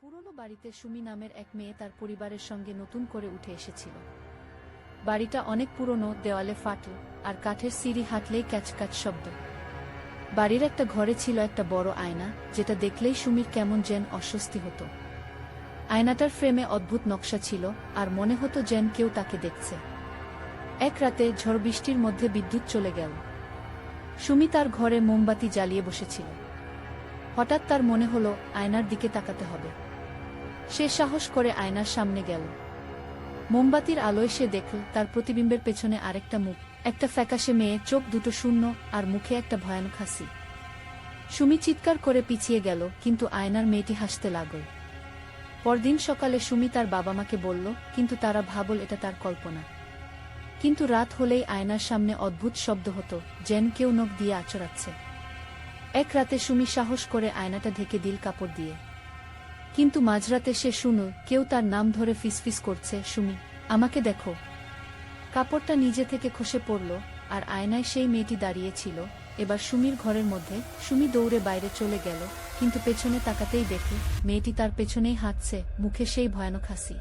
পুরনো বাড়িতে সুমি নামের এক মেয়ে তার পরিবারের সঙ্গে নতুন করে উঠে এসেছিল। বাড়িটা অনেক পুরনো, দেওয়ালে ফাটল, আর কাঠের সিঁড়ি হাঁটলেই ক্যাচক্যাচ শব্দ। বাড়ির একটা ঘরে ছিল একটা বড় আয়না, যেটা দেখলেই সুমির কেমন যেন অস্বস্তি হতো। আয়নাটার ফ্রেমে অদ্ভুত নকশা ছিল, আর মনে হতো যেন কেউ তাকে দেখছে। এক রাতে ঝড় বৃষ্টির মধ্যে বিদ্যুৎ চলে গেল। সুমি তার ঘরে মোমবাতি জ্বালিয়ে বসেছিল। হঠাৎ তার মনে হলো আয়নার দিকে তাকাতে হবে। সে সাহস করে আয়নার সামনে গেল। মোমবাতির আলোয় সে দেখল তার প্রতিবিম্বের পেছনে আরেকটা মুখ, একটা ফ্যাকাশে মেয়ে, চোখ দুটো শূন্য, আর মুখে একটা ভয়ানক হাসি। সুমি চিৎকার করে পিছিয়ে গেল, কিন্তু আয়নার মেয়েটি হাসতে লাগল। পরদিন সকালে সুমি তার বাবা মাকে বলল, কিন্তু তারা ভাবল এটা তার কল্পনা। কিন্তু রাত হলেই আয়নার সামনে অদ্ভুত শব্দ হতো, যেন কেউ নখ দিয়ে আঁচড়াচ্ছে। এক রাতে সুমি সাহস করে আয়নাটা ঢেকে দিল কাপড় দিয়ে। কিন্তু মাঝরাতে সে শুনল কেউ তার নাম ধরে ফিসফিস করছে, সুমি, আমাকে দেখো। কাপড়টা নিজে থেকে খসে পড়ল, আর আয়নায় সেই মেয়েটি দাঁড়িয়ে ছিল, এবার সুমির ঘরের মধ্যে। সুমি দৌড়ে বাইরে চলে গেল, কিন্তু পেছনে তাকাতেই দেখল মেয়েটি তার পেছনেই হাঁটছে, মুখে সেই ভয়ানক হাসি।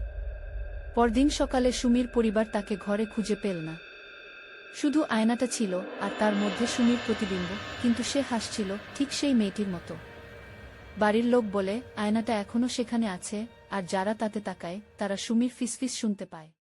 পরদিন সকালে সুমির পরিবার তাকে ঘরে খুঁজে পেল না। শুধু আয়নাটা ছিল, আর তার মধ্যে সুমির প্রতিবিম্ব, কিন্তু সে হাসছিল ঠিক সেই মেয়েটির মতো। বাড়ির লোক বলে আয়নাটা এখনো সেখানে আছে, আর যারা তাতে তাকায় তারা সুমির ফিসফিস শুনতে পায়।